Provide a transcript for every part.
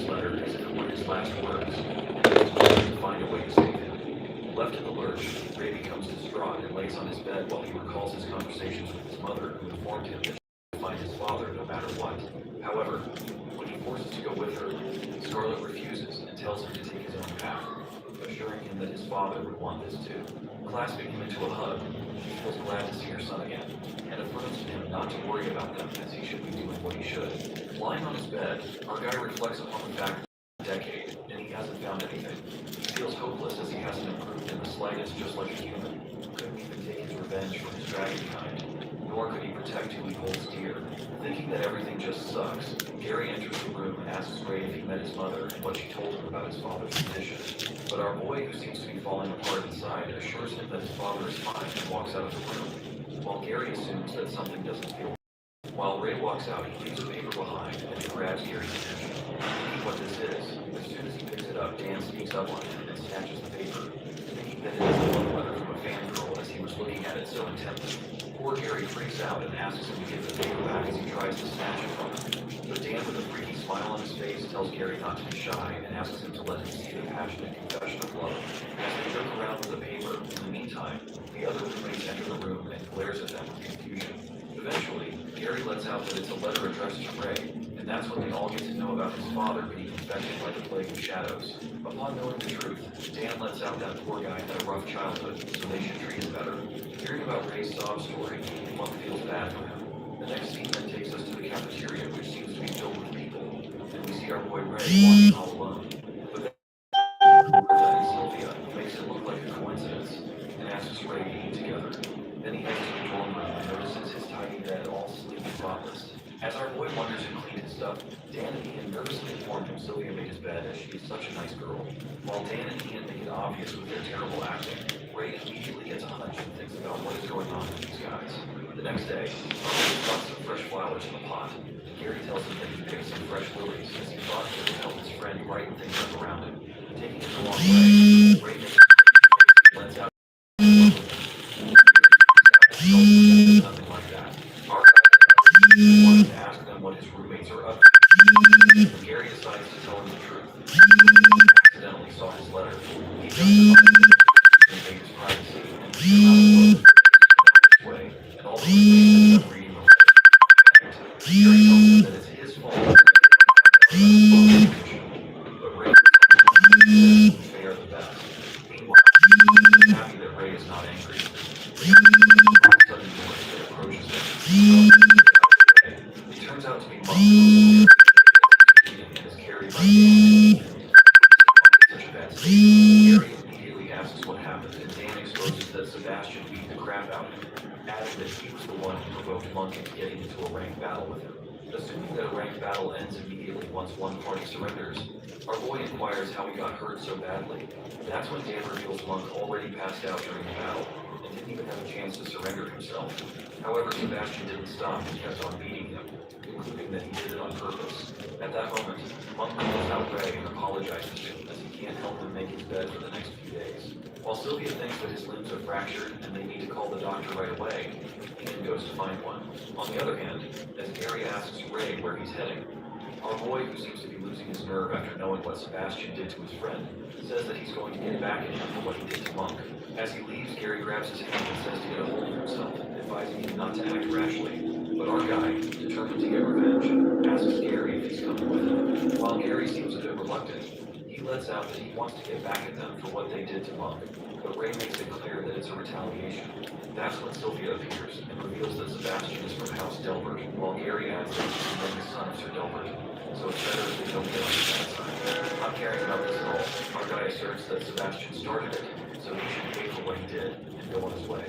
letter as if it were his last words, and he was trying to find a way to save him. Left in the lurch, Ray becomes distraught and lays on his bed while he recalls his conversations with his mother, who informed him that he would find his father no matter what. However, when he forces to go with her, Scarlett refuses and tells him to take his own path, assuring him that his father would want this too. Clasping him into a hug, she feels glad to see her son again, and affirms to him not to worry about them as he should be doing what he should. Lying on his bed, our guy reflects upon the fact that it's been a decade, and he hasn't found anything. He feels hopeless as he hasn't improved in the slightest, just like a human. Couldn't even take his revenge from his dragon kind, nor could he protect who he holds dear. Thinking that everything just sucks, Gary enters the room and asks Ray if he met his mother and what she told him about his father's condition. But our boy, who seems to be falling apart inside, assures him that his father is fine and walks out of the room, while Gary assumes that something doesn't feel right. While Ray walks out, he leaves a paper behind and it grabs Gary's attention. Thinking what this is, as soon as he picks it up, Dan sneaks up on him and snatches the paper, thinking that it is a love letter from a fangirl as he was looking at it so intently. Poor Gary freaks out and asks him to give the paper back as he tries to snatch it from him. But Dan, with a freaky smile on his face, tells Gary not to be shy and asks him to let him see the passionate confession of love. As they joke around with the paper, in the meantime, the other roommates enter the room and glares at them with confusion. Eventually, Gary lets out that it's a letter addressed to Ray, and that's when they all get to know about his father being infected by the plague of shadows. Upon knowing the truth, Dan lets out that poor guy had a rough childhood, so they should treat him better. Hearing about Ray's sob story, Monk feels bad for him. The next scene then takes us to the cafeteria, which seems to be filled with people, and we see our boy Ray walking all alone. But then Sylvia makes it look like a coincidence and asks Ray to eat together. Then he heads to the dorm room and notices his tiny bed all sleek and spotless. As our boy wonders who cleaned his stuff, Dan and Ian nervously inform him Sylvia made his bed as she is such a nice girl. While Dan and Ian make it obvious with their terrible acting, Ray immediately gets a hunch and thinks about what is going on with these guys. The next day, Ray drops some fresh flowers in a pot. Gary tells him that he picked some fresh lilies as he thought it would help his friend brighten things up around him. Taking it the long way, Ray makes lets out nothing like that. Our guy wanted to ask them what his roommates are up to. When Gary decides to tell him the truth, he accidentally saw his letter. He jumps in invade his privacy and leaves him out of the way, and all the roommates end up reading the letter. Gary tells him that it's his fault, but Ray they are the best. Meanwhile, he's happy that Ray is not angry. Sudden noise that approaches him. It turns out to be Monk, and is carried by Dan. Such a bad state. Gary immediately asks what happened, and Dan exposes that Sebastian beat the crap out of him, adding that he was the one who provoked Monk into getting into a ranked battle with him. Assuming that a ranked battle ends immediately once one party surrenders, our boy inquires how he got hurt so badly. That's when Dan reveals Monk already passed out during the battle, and didn't even have a chance to surrender himself. However, Sebastian didn't stop and kept on beating him, concluding that he did it on purpose. At that moment, Monk calls out Ray and apologizes to him as he can't help him make his bed for the next few days. While Sylvia thinks that his limbs are fractured and they need to call the doctor right away, Ian goes to find one. On the other hand, as Gary asks Ray where he's heading, our boy, who seems to be losing his nerve after knowing what Sebastian did to his friend, says that he's going to get back at him for what he did to Monk. As he leaves, Gary grabs his hand and says to get a hold of himself, advising him not to act rashly. But our guy, determined to get revenge, asks Gary if he's coming with him. While Gary seems a bit reluctant, he lets out that he wants to get back at them for what they did to Monk, but Ray makes it clear that it's a retaliation. That's when Sylvia appears and reveals that Sebastian is from House Delbert, while Gary adds that he's the youngest son of Sir Delbert, so it's better if they don't get on his bad side. Not caring about this at all, our guy asserts that Sebastian started it, so he should pay for what he did and go on his way.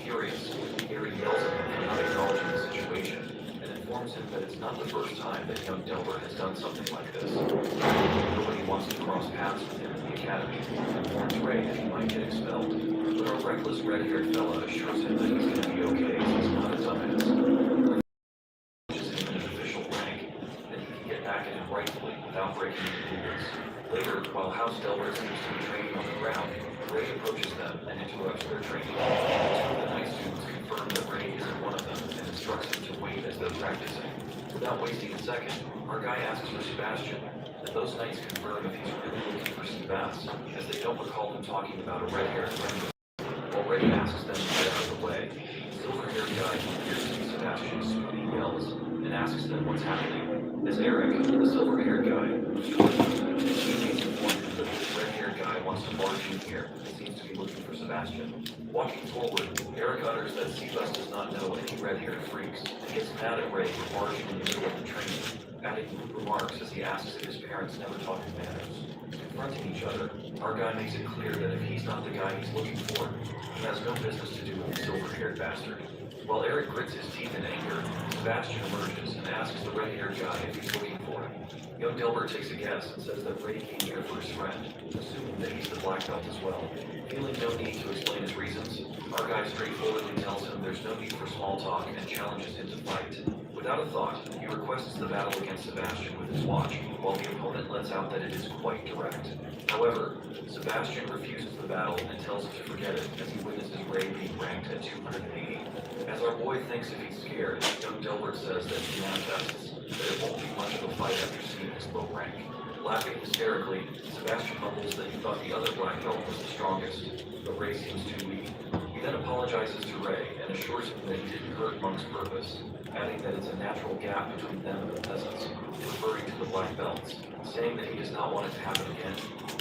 Furious, Gary yells at him for not acknowledging the situation, and informs him that it's not the first time that young Delbert has done something like this. Nobody wants to cross paths with him in the academy, and warns Ray that he might get expelled. But our reckless red-haired fella assures him that he's going to be okay since he's not a dumbass. Pushes him in an official rank, and he can get back at him rightfully without breaking any rules. Later, while House Delbert seems to be training on the ground, Ray approaches them and interrupts their training. Two of the night students confirm that Ray isn't one of them and instructs him to wait as they're practicing. Without wasting a second, our guy asks for Sebastian, and Those knights confirm if he's really looking for Seabass, as they don't recall him talking about a red-haired friend. While Ray asks them to get out of the way, the silver-haired guy hears Sebastian's spooky yells and asks them what's happening. As Eric, the silver-haired guy, moves toward them, he's informed that this red-haired guy wants to barge in here and seems to be looking for Sebastian. Walking forward, Eric utters that Seabass does not know any red-haired freaks and gets mad at Ray for barging in the middle of the train, adding rude remarks as he asks if his parents never taught him manners. Confronting each other, our guy makes it clear that if he's not the guy he's looking for, he has no business to do with the silver-haired bastard. While Eric grits his teeth in anger, Sebastian emerges and asks the red-haired guy if he's looking for him. Young Delbert takes a guess and says that Ray came here for his friend, assuming that he's the black belt as well. Feeling no need to explain his reasons, our guy straightforwardly tells him there's no need for small talk and challenges him to fight. Without a thought, he requests the battle against Sebastian with his watch, while the opponent lets out that it is quite direct. However, Sebastian refuses the battle and tells him to forget it as he witnesses Ray being ranked at 280. As our boy thinks if he's scared, young Delbert says that he manifests that it won't be much of a fight after seeing his low rank. Laughing hysterically, Sebastian mumbles that he thought the other black belt was the strongest, but Ray seems too weak. He then apologizes to Ray and assures him that he didn't hurt Monk's purpose, adding that it's a natural gap between them and the peasants, referring to the black belts. Saying that he does not want it to happen again,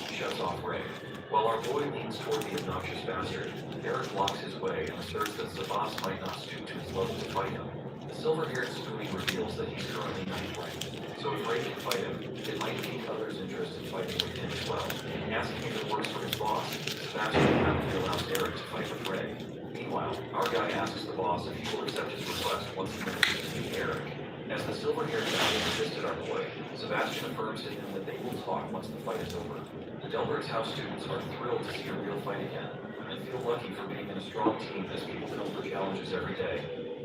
he shuts off Ray. While our boy leans toward the obnoxious bastard, Eric blocks his way and asserts that Sebastian might not stoop to his level to fight him. The silver-haired spoonie reveals that he's currently ninth ranked, so if Ray can fight him, it might pique others' interest in fighting with him as well. Asking if it works for his boss, Sebastian happily allows Eric to fight with Ray. Meanwhile, our guy asks the boss if he will accept his request once he finishes to meet Eric. As the silver-haired guy insisted our boy, Sebastian affirms to him that they will talk once the fight is over. The Delbert's house students are thrilled to see a real fight again, and feel lucky for being in a strong team as people come for challenges every day,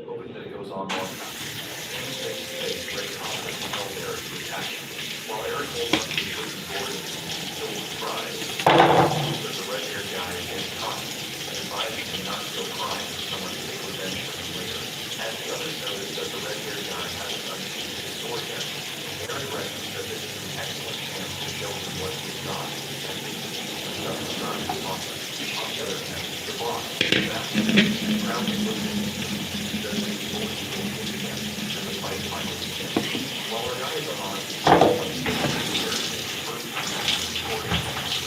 hoping that it goes on long enough. Standing face to face, Ray confidently tells Eric to attack him. While Eric holds up to the prison door and is filled with pride, that the red-haired guy is getting caught, and advises him not to go crying for someone to take revenge for him later. As the others notice that the red-haired guy hasn't unsheathed his sword yet, Eric reckons that this is an excellent chance to show him what he is not, and thinks that he can stuff his not his sponsor. On the other hand, the boss, Sebastian, proudly looks at him, does the evil again, and the fight finally begins. While our guy is unarmed, one sees the leader, first sword in hand, he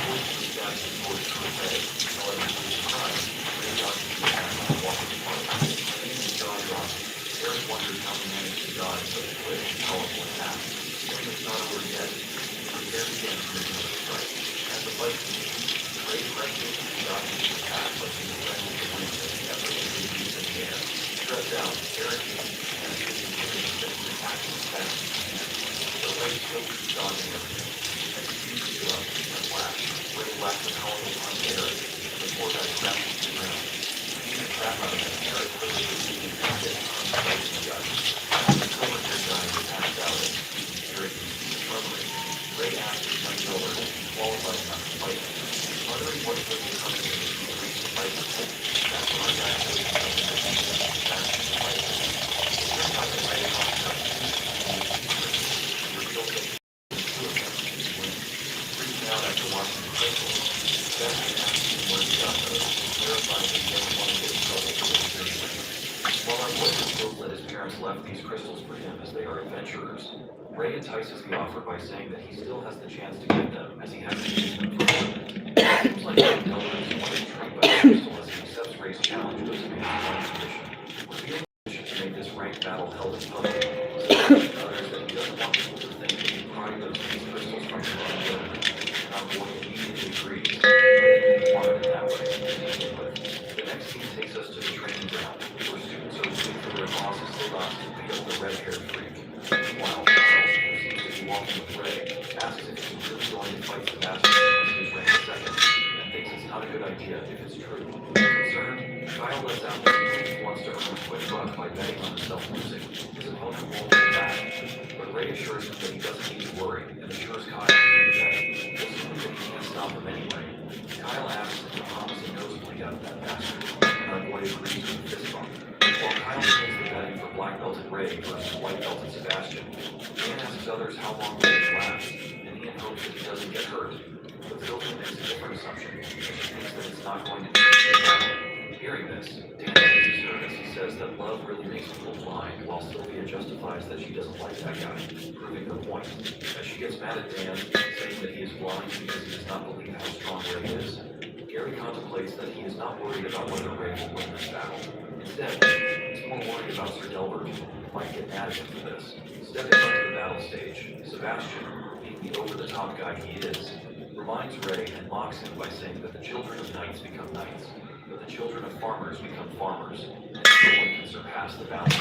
pulls the Sebastian sword to his head, however, to his surprise, Ray dodges the attack and walks apart. Seeing his jaw drop, Eric wonders how he managed to dodge such a quick and powerful attack. Knowing it's not over yet, he prepares again to make another strike. As the fight continues, Ray presses and dodges the attack, but he defends the wing as he effortlessly leaps in the air. Stressed out, Eric uses his hands to continue to attack as fast as he can. But Ray still keeps dodging everything. As he uses it up in a flash, Ray lacks a powerful punch to Eric, and the poor guy crashes to the ground. Being a trap out of him, Eric quickly receives a hit on the right in the gut. The silver-haired guy is passed out and speaking furiously, murmuring. Ray asks his young Delbert if he's qualified enough to fight him. Wondering what would be coming if he agrees to fight him. That's when our guy shows himself in the Sebastian to fight him. It turns out that Ray talks about him, and he reveals that the two of them is winning. Freaking out after watching the crystal, Sebastian asks him where he got those, clarifying that he doesn't want to get in trouble for his seriously. While our boy reveals that his parents left these crystals for him as they are adventurers, Ray entices the offer by saying that he still has the chance to get them as he hasn't used them for a moment. It seems like Young Delbert is more intrigued by the crystal as he accepts Ray's challenge to expand his own condition. Revealing the mission to make this ranked battle held in public, Sebastian utters that he doesn't want people to think that he pried those crystals from his own will. Our boy immediately agrees, and he wanted it that way to begin with. The next scene takes us to the training ground, where students are waiting for their bosses to beat up the red-haired freak. Meanwhile, walking with Ray, asks if he's really going to fight Sebastian as he's ranked second, and thinks it's not a good idea if it's true. Concerned, Kyle lets out that he wants to earn a quick buck by betting on himself losing. His opponent won't hold back, but Ray assures him that he doesn't need to worry, and assures Kyle to do that, assuming that he can't stop him anyway. Kyle asks if he promises a nosebleed out of that bastard, and our boy agrees with a fist bump. While Kyle begins the betting for black belted Ray versus white belted Sebastian. Dan asks others how long will it last, and Ian hopes that he doesn't get hurt. But Sylvia makes a different assumption. She thinks that it's not going to be a battle. Hearing this, Dan teases her as he says that love really makes people blind, while Sylvia justifies that she doesn't like that guy, proving her point. As she gets mad at Dan, saying that he is blind because he does not believe how strong Ray is, Gary contemplates that he is not worried about whether Ray will win this battle. Instead, he's more worried about Sir Delbert, who might get mad at him for this. Stepping onto the battle stage, Sebastian, being the over-the-top guy he is, reminds Ray and mocks him by saying that the children of knights become knights, but the children of farmers become farmers, and no one can surpass the balance.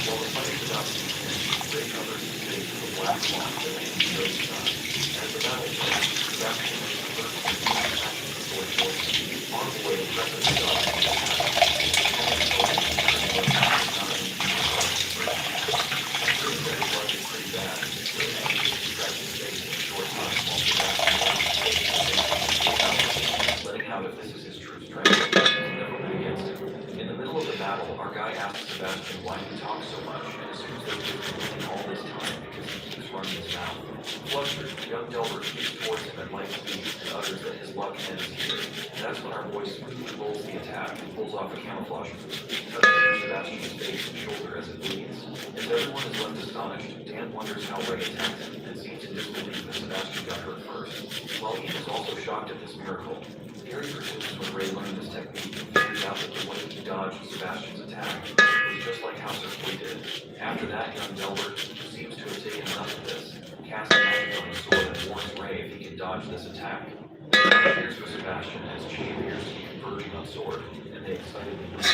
While the fight is about to begin, Ray covers his face with a black cloth that lands in Ray's sun. As the battle starts, Sebastian makes the first action sword choice. On the way, presses the dog. Pretty bad. Ray manages to scratch his face in a short time while Sebastian letting out if this is his true strength. Never win against him. In the middle of the battle, our guy asks Sebastian why he talks so much and assumes that he's been losing all this time because he keeps running his mouth. Flustered, young Delbert shoots towards him at light speed and utters that his luck ends here. That's when our boy smoothly rolls the attack and pulls off a camouflage move, touching Sebastian's face and shoulder as it bleeds. As everyone is left astonished, Dan wonders how Ray attacked him and seems to disbelieve that Sebastian got hurt first. While Ian is also shocked at this miracle, Gary presumes when Ray learned this technique and figured out that the way he dodged Sebastian's attack was just like how Sir Kay did. After that, young Delbert, who seems to have taken enough of this, casts magic on his sword and warns Ray if he can dodge this attack. He cheers for Sebastian as Chi appears to be converging on sword, and they excitedly move.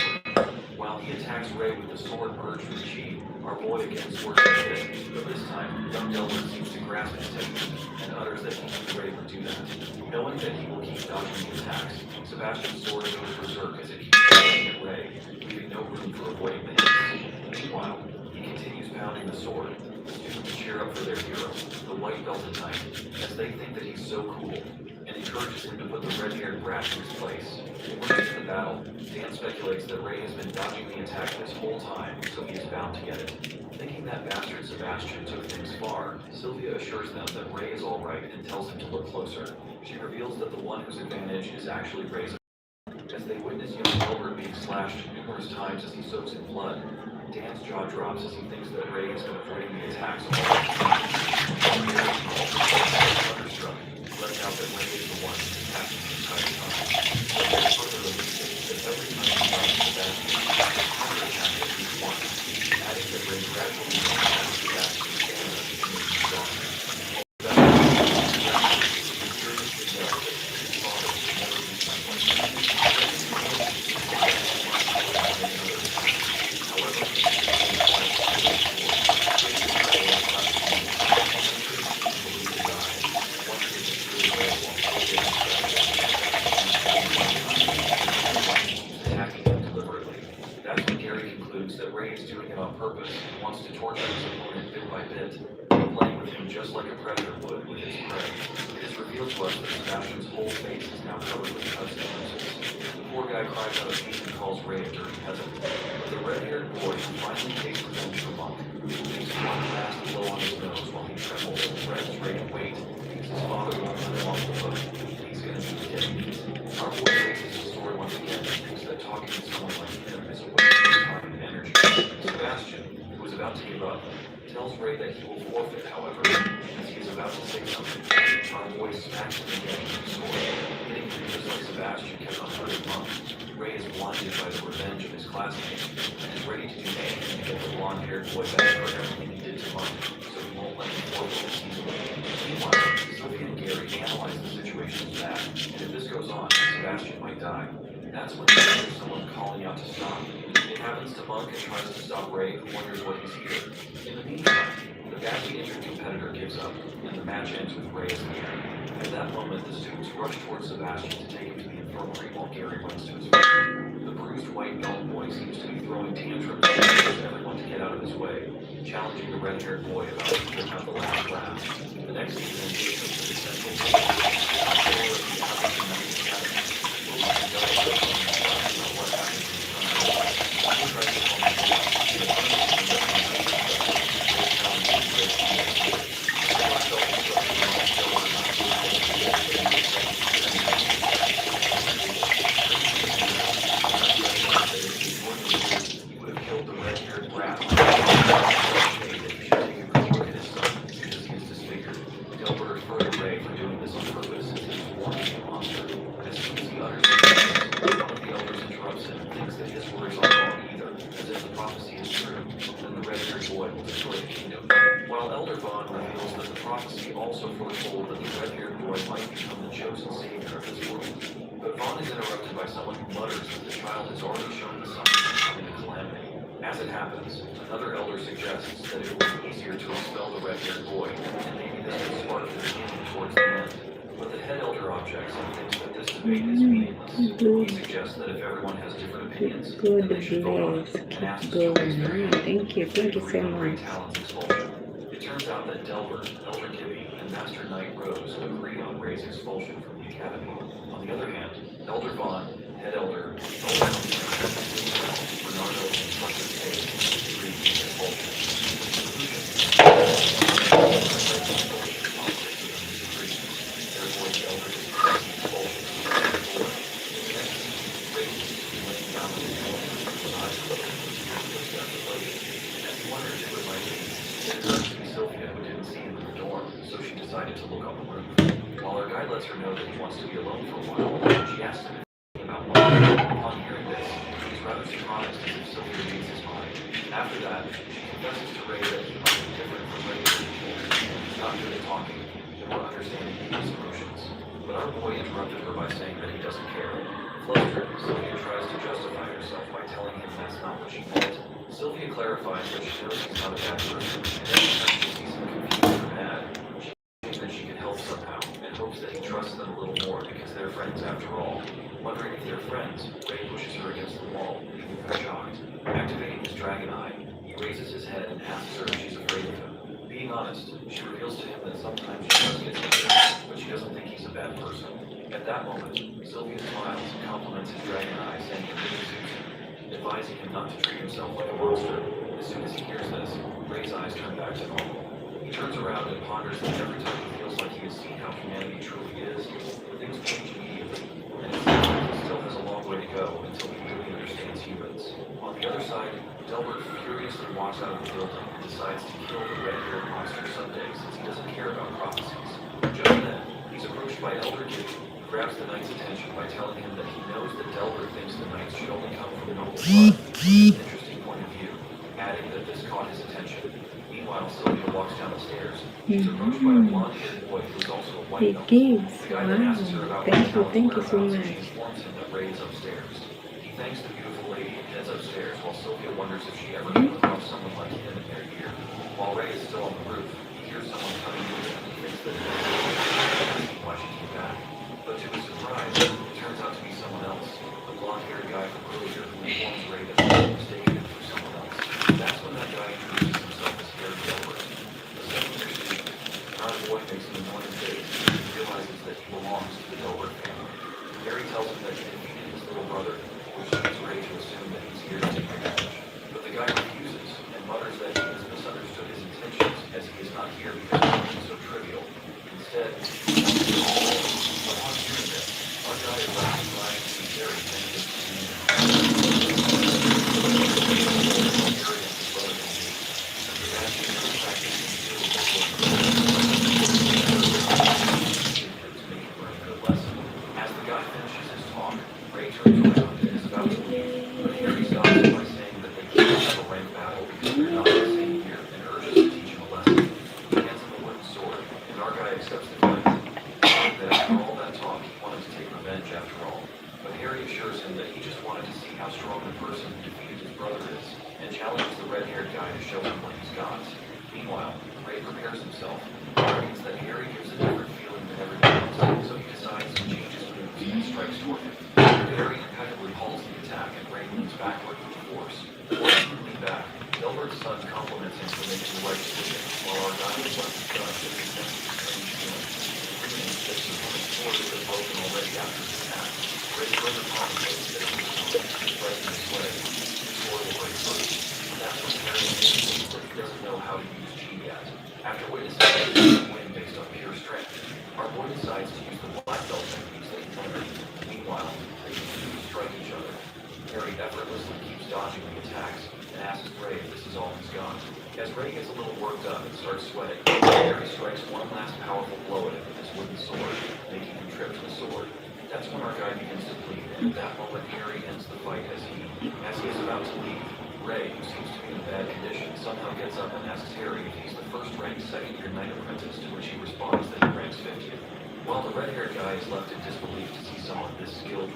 While he attacks Ray with the sword merged with Chi, our boy again swerves a hit, but this time, young Delbert seems to grasp his technique and utters that he knew Ray would do that. Knowing that he will keep dodging the attacks, Sebastian's sword goes berserk as it keeps pounding at Ray, leaving no room for avoiding the hits. Meanwhile, he continues pounding the sword. The students cheer up for their hero, the white belted knight, as they think that he's so cool, and encourages him to put the red-haired brat in his place. Emerging in the battle, Dan speculates that Ray has been dodging the attack this whole time, so he is bound to get it. Thinking that bastard Sebastian took things far, Sylvia assures them that Ray is alright and tells him to look closer. She reveals that the one whose advantage is actually Ray's. As they witness young Delbert being slashed numerous times as he soaks in blood, Dan's jaw drops as he thinks that Ray has been avoiding the attacks all the time. Thunderstruck, lets out that Ray is the one who's attacking the entire time. Further illuminates that every time he tries to Sebastian, he counterattacks at least once, adding that Ray gradually attacks Sebastian's stamina becomes stronger. That Ray is doing it on purpose and wants to torture his opponent bit by bit, playing with him just like a predator would with his prey. It is revealed to us that Sebastian's whole face is now covered with cuts and bruises. The poor guy cries out of pain and calls Ray a dirty peasant. But the red-haired boy who finally takes revenge for Monk, takes one last blow on his nose while he trembles and threatens Ray to wait, because his father won't let him off the hook, and he's going to be dead meat. Our boy raises his sword once again and thinks that talking to someone like him is a waste of time and energy. Sebastian, who is about to give up, tells Ray that he will forfeit, however, as he is about to say something. Our boy smacks him again with his sword, hitting him just like Sebastian kept on hurting Monk. Ray is blinded by the revenge of his classmates and is ready to do anything to get the blonde-haired boy back for everything he did to Monk, so he won't let him forfeit this easily. Meanwhile, Sophie and Gary analyze the situation as that, and if this goes on, Sebastian might die. That's when they hear someone calling out to stop. It happens to Monk and tries to stop Ray, who wonders what he's here. In the meantime, the badly injured competitor gives up, and the match ends with Ray as the winner. At that moment, the students rush towards Sebastian to take him to the infirmary while Gary runs to his feet. The bruised white golden boy seems to be throwing tantrums and urges everyone to get out of his way, challenging the red-haired boy about who will have the last laugh. The next evening takes him to the central stage. Not sure if he happens to know the academy, but we can go over the about what happens in the country. He tries to call me the also foretold that the red-haired boy might become the chosen savior of this world. But Vaughn is interrupted by someone who mutters that the child has already shown the signs of coming a calamity. As it happens, another elder suggests that it will be easier to expel the red-haired boy, and maybe this will spark the beginning towards the end. But the head elder objects and thinks that this debate is meaningless. He suggests that if everyone has different opinions, then they should vote on it, and asks to Thank you so much. talents expulsion. It turns out that Delbert, Elder Gibby, and Master Knight Rose agree on Ray's expulsion from the academy. On the other hand, Elder Vaughn, Head Elder, Bernardo, and Instructor K agree to the expulsion. Therefore, the Elder is expulsion from the board. Next, Ray is looking down on his own eyes closed, and as he wonders if it might be Sylvia, who didn't see him in the dorm, so she decided to look on the roof. While her guide lets her know that he wants to be alone for a while, she asks him about money. Upon hearing this, he's rather surprised as if Sylvia reads his mind. After that, she confesses to Ray that he must be different from Ray as a teenager. He's not good at talking, or understanding people's emotions. But our boy interrupted her by saying that he doesn't care. Flustered, Sylvia tries to justify herself by telling him that's not what she meant. Sylvia clarifies that she knows he's not a bad person, and every time she sees him confused or mad, she thinks that she can help somehow, and hopes that he trusts them a little more because they're friends after all. Wondering if they're friends, Ray pushes her against the wall, leaving her shocked. Activating his dragon eye, he raises his head and asks her if she's afraid of him. Being honest, she reveals to him that sometimes she does get scared, but she doesn't think he's a bad person. At that moment, Sylvia smiles and compliments his dragon eye, saying it really suits him, advising him not to treat himself like a monster. As soon as he hears this, Ray's eyes turn back to normal. He turns around and ponders that every time he feels like he has seen how humanity truly is, things change immediately, and it seems like he still has a long way to go until he really understands humans. On the other side, Delbert furiously walks out of the building and decides to kill the red-haired monster someday since he doesn't care about prophecies. Just then, he's approached by Elder Gibby, who grabs the knight's attention by telling him that he knows that Delbert thinks the knights should only come from noble blood, which is an interesting point of view, adding that this caught his attention. Meanwhile, Sylvia walks down the stairs. She's approached by a blonde-haired boy who is also a white noble. The guy then asks her about Thank you so and much. she informs him that Ray is upstairs. He thanks the beautiful lady and heads upstairs while Sylvia wonders if she ever came across someone like him in their year. While Ray is still on the roof, he hears someone coming near him and thinks that asking why she came back. But to his surprise, it turns out to be someone else, the blonde-haired guy from earlier who informs Ray that he was mistaken him for someone else. That's when that guy introduces himself as Harry Delbert. The second they're speaking, our boy makes an annoying face and realizes that he belongs to the Delbert family. Harry tells him that he defeated his little brother, which leads Ray to assume that he's here to take revenge. But the guy refuses and mutters that he has misunderstood his intentions as he is not here because of something so trivial. Instead, upon hearing this, our guy is left behind to be very thankful to see him. Harry and his brother can meet. After that, he comes back to the field to make him learn a good lesson. As the guy finishes his talk, Ray turns around and is about to leave, but Harry stops him by saying that they can't have a rank battle because they're not in the same year and urges to teach him a lesson. He hands him a wooden sword, and our guy accepts the gift. That after all that talk, he wanted to take revenge after all. But Harry assures him that he just wanted to see how strong the person who defeated his brother is, and challenges the red-haired guy to show him what he's got. Meanwhile, Ray prepares himself, argues that Harry gives a different feeling than everyone else, so he decides to change his moves and strikes toward him. Harry impeccably halts the attack, and Ray after the attack. Ray's brother Tom noticed that he was striking his leg. His sword will break first. That's when Harry thinks that he doesn't know how to use G yet. After witnessing this win based on pure strength, our boy decides to use the black belt techniques that he learned. Meanwhile, they continue to strike each other. Harry effortlessly keeps dodging the attacks and asks Ray if this is all he's got. As Ray gets a little worked up and starts sweating, Harry strikes one last powerful blow at him with his wooden sword, making him trip to the sword. That's when our guy begins to bleed, and at that moment Harry ends the fight as he is about to leave. Ray, who seems to be in bad condition, somehow gets up and asks Harry if he's the first-ranked second-year knight apprentice, to which he responds that he ranks 50th. While the red-haired guy is left in disbelief to see someone this skilled,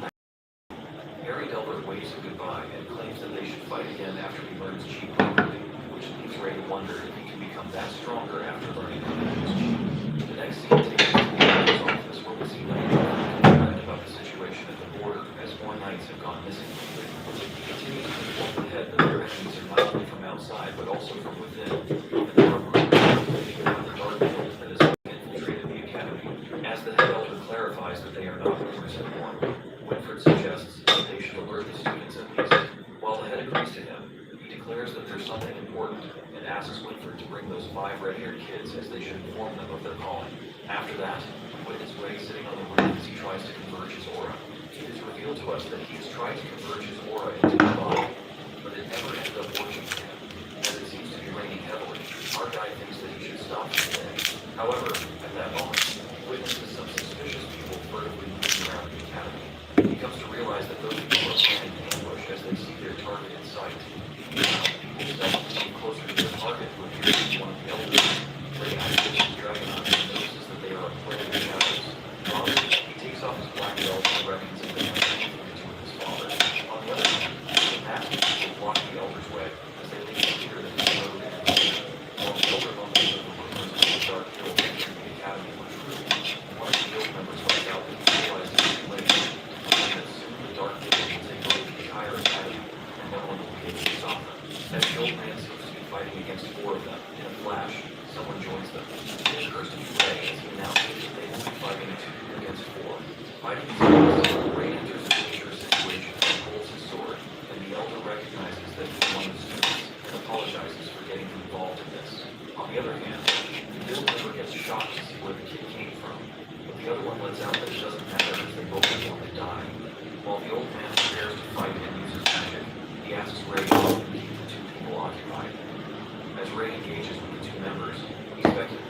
Harry Delbert waves him goodbye and claims that they should fight again after he learns Chi properly, which leaves Ray to wonder if he can become that stronger after learning how to use Chi. The next scene takes us to the mayor's office, where we see Knight concerned about the situation at the border, as more knights have gone missing lately. He continues to inform the head that their enemies are not only from outside, but also from within, and there are rumors circulating about the dark guild that has infiltrated the academy. As the head elder clarifies that they are not rumors anymore, Winfred suggests that they should alert the students at least. While the head agrees to him, he declares that there's something important and asks Winfred to bring those 5 red-haired kids, as they should inform them of their calling. After that, we witness Ray sitting on the roof as he tries to converge his aura. It is revealed to us that he has tried to converge his aura into his body, but it never ended up working for him. As it seems to be raining heavily, our guy thinks that he should stop the day. However, at that moment, he witnesses some suspicious people furtively moving around the academy. He comes to realize that those people are planning an ambush as they see their target in sight. People step closer to their target, who appears to be one of the elders. Ray activates his dragon eye and notices that they are a player in shadows. He takes off his black belt and reckons that they have anything to do with his father. On the other hand, the masked people block the elder's way as they leave to fear that his road is while the elder mumbles that the rumors of the dark guild entering the academy were true. One of the guild members finds out that he realizes it's too late, and that soon the dark guild will take over the entire academy, and no one will be able to stop them. As the old man seems to be fighting against 4 of them, in a flash, someone joins them. It occurs to be Ray as he announces that they will be fighting 2 against 4. Fighting themselves, Ray enters a dangerous situation and holds his sword, and the elder recognizes that he's one of the students and apologizes for getting involved in this. On the other hand, the guild member gets shocked to see where the kid came from, but the other one lets out that it doesn't matter as they both want to die. While the old man prepares to fight and uses magic, he asks Ray to help him keep the 2 people occupied. As Ray engages with the 2 members, he speculates.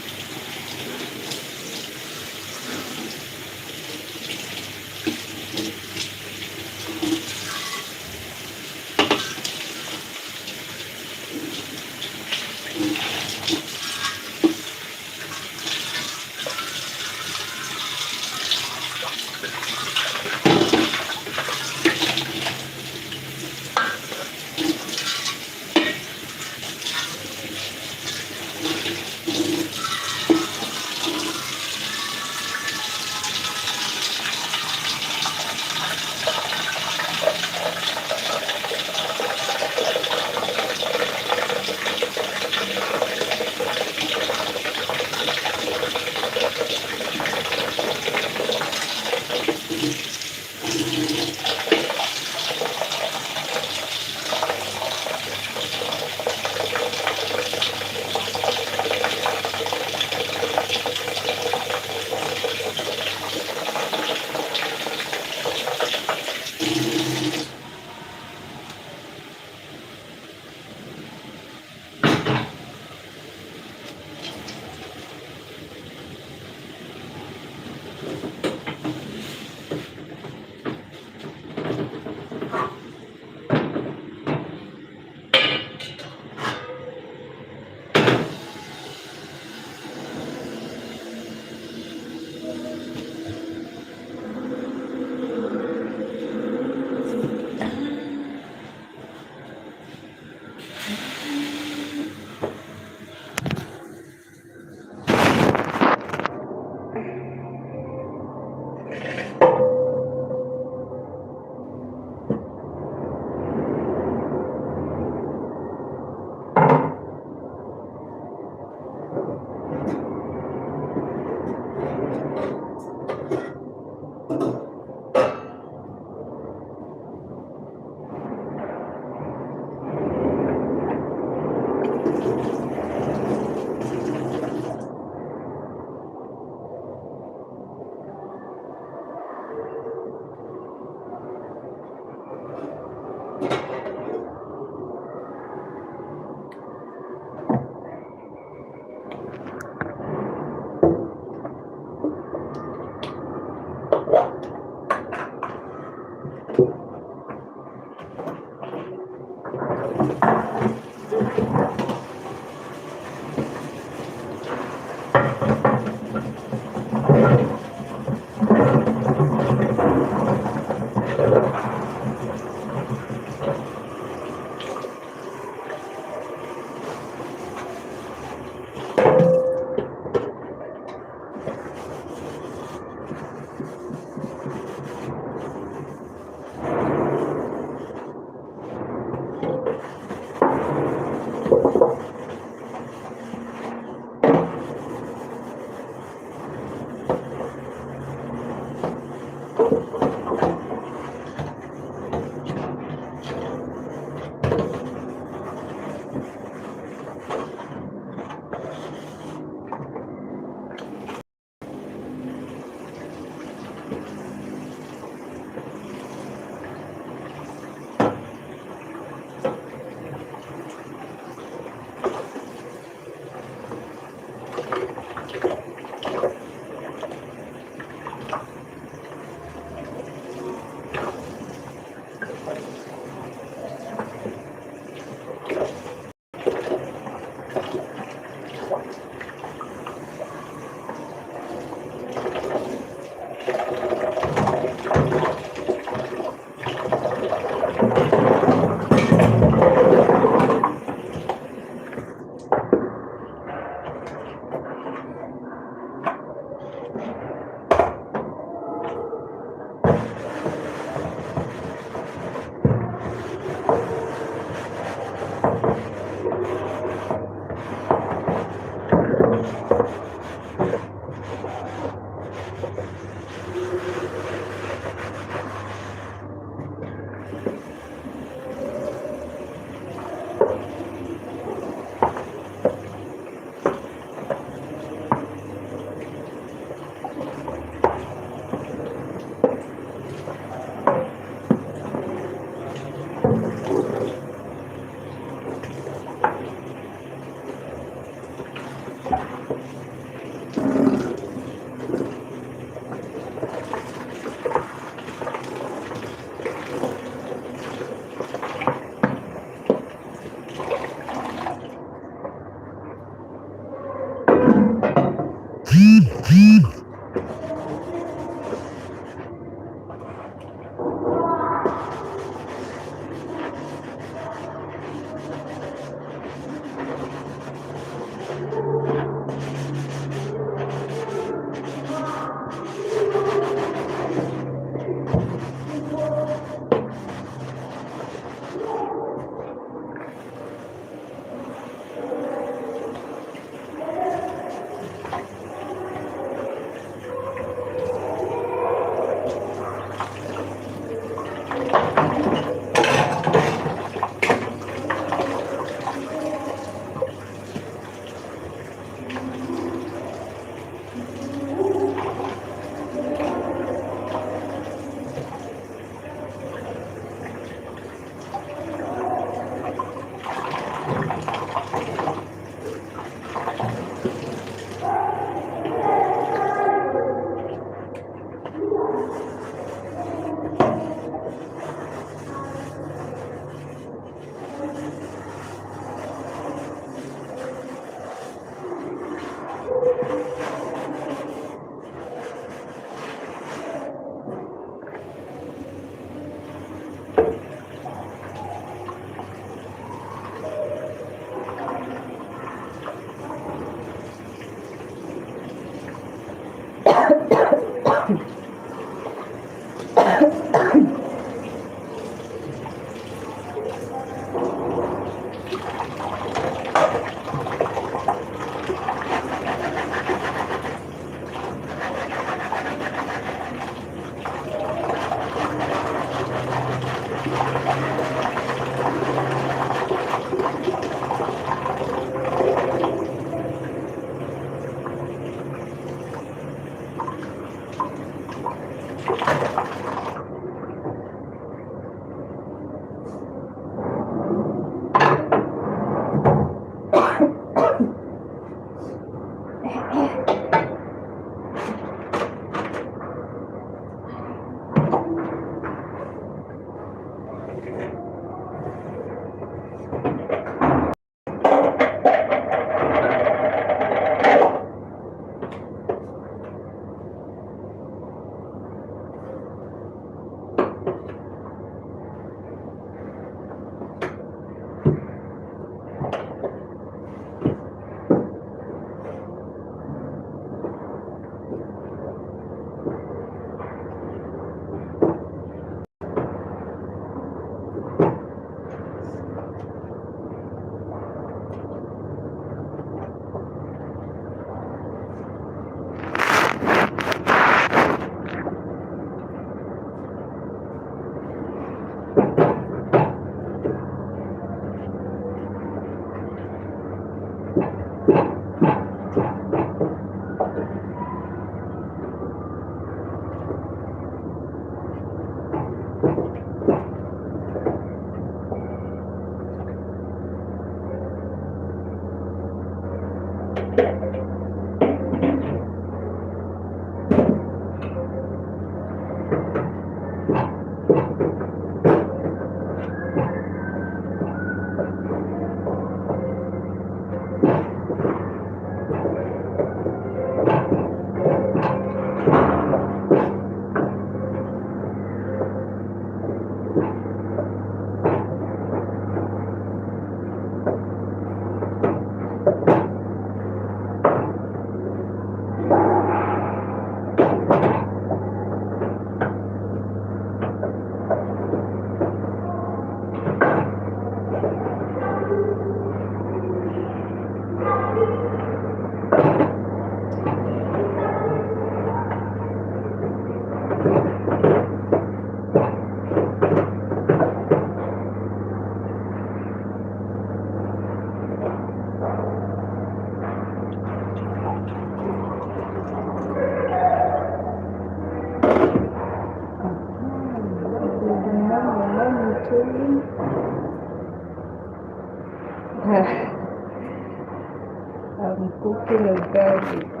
I'm cooking a garlic.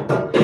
Good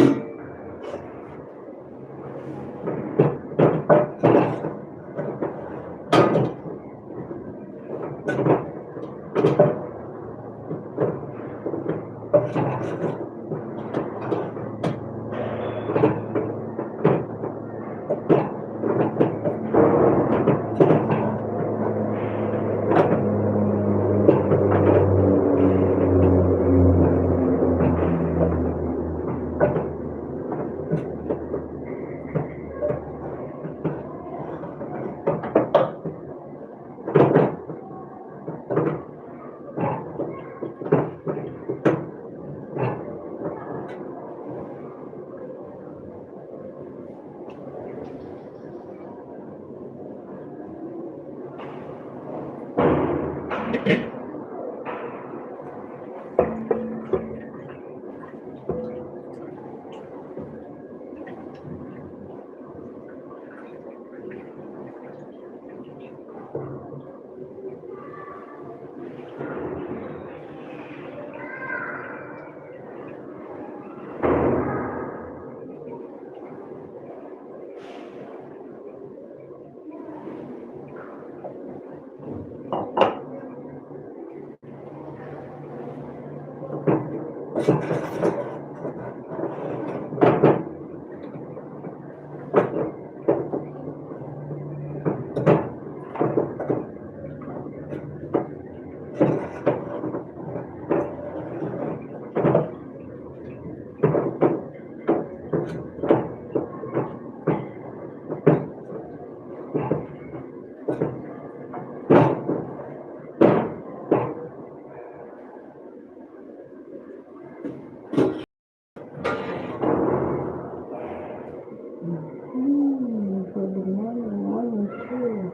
morning too.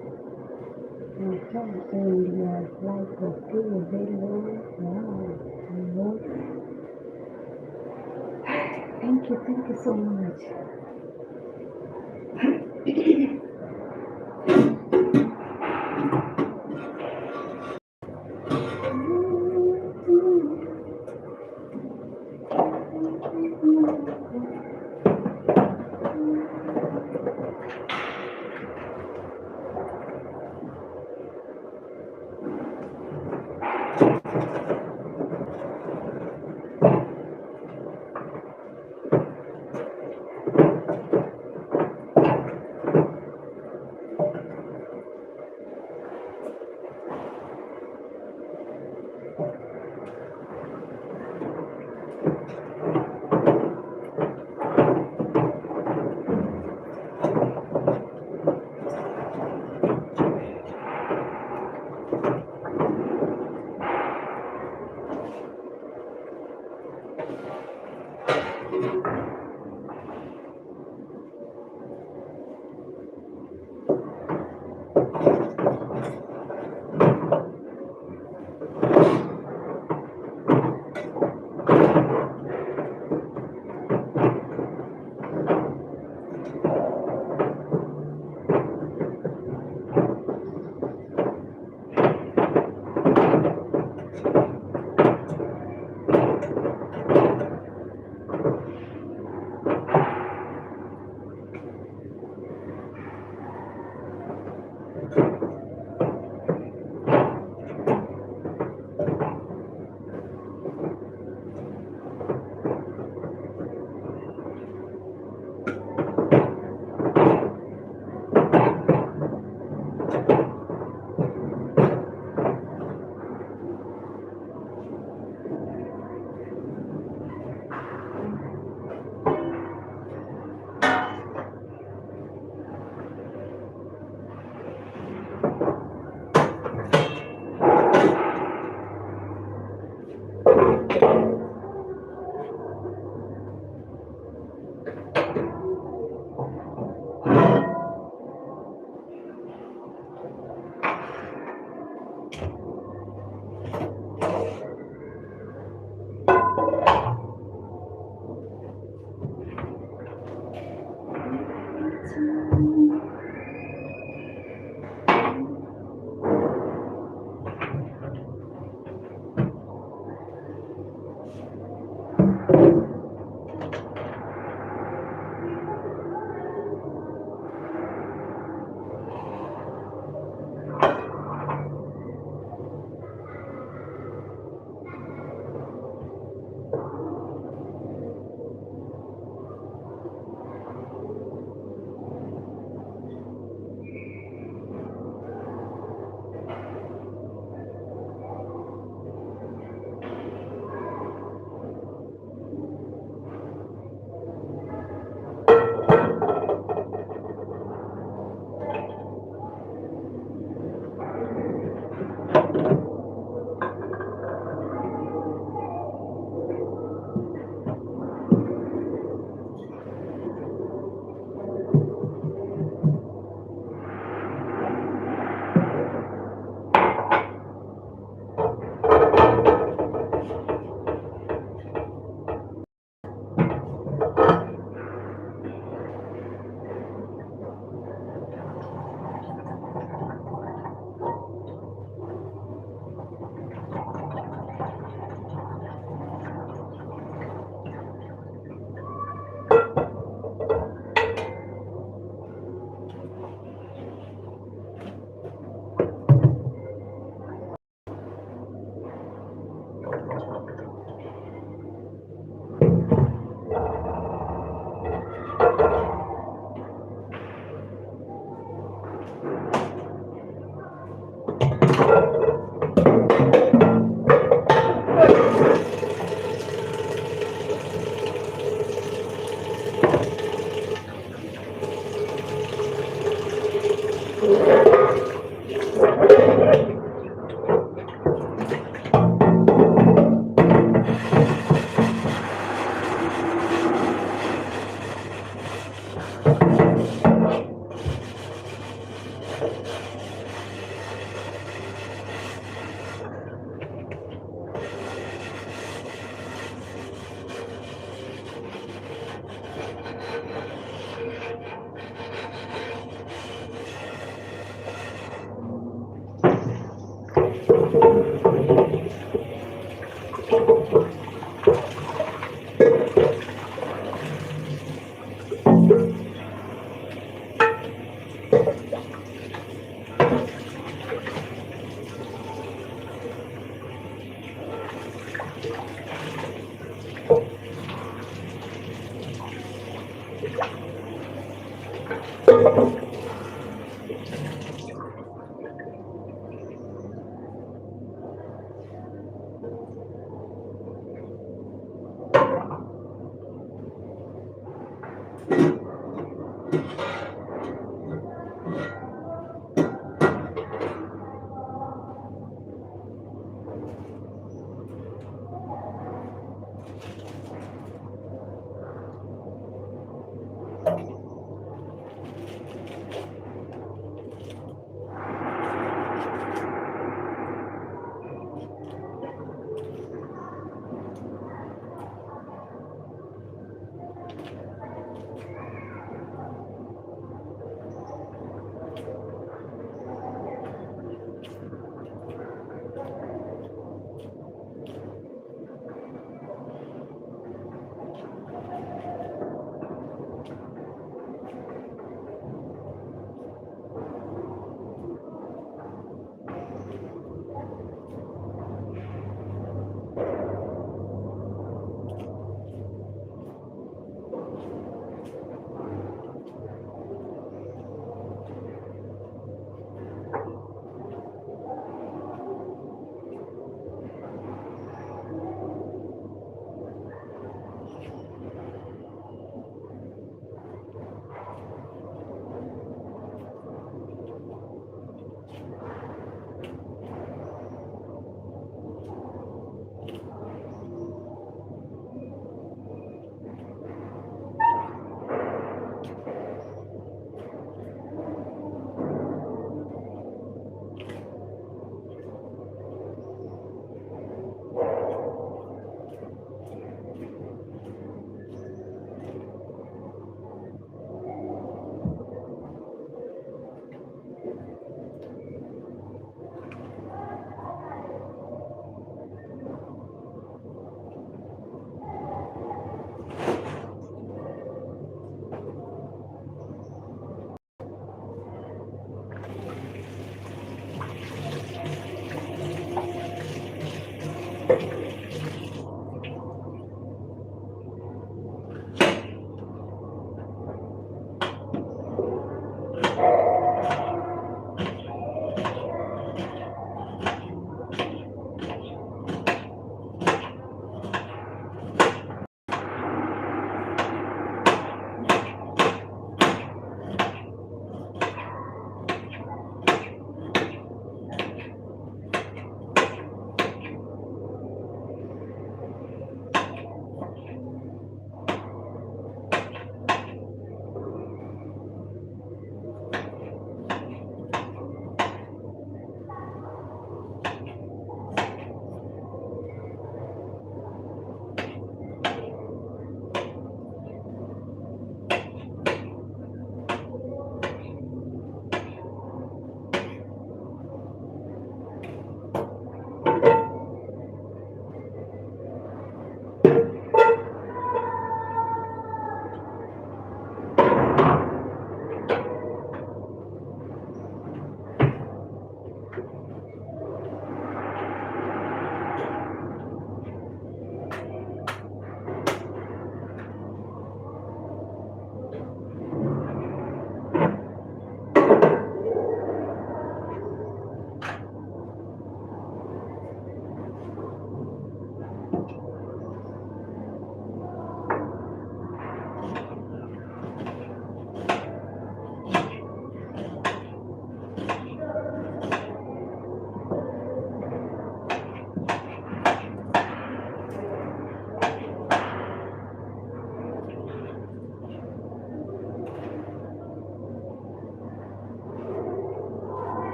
Okay, and your flight was still very low. Wow. Thank you so much.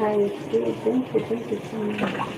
Hi, thank you so much.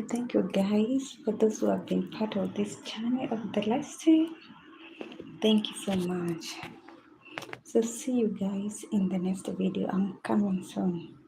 thank you guys for those who have been part of this channel of the live stream. Thank you so much. So see you guys in the next video. I'm coming soon.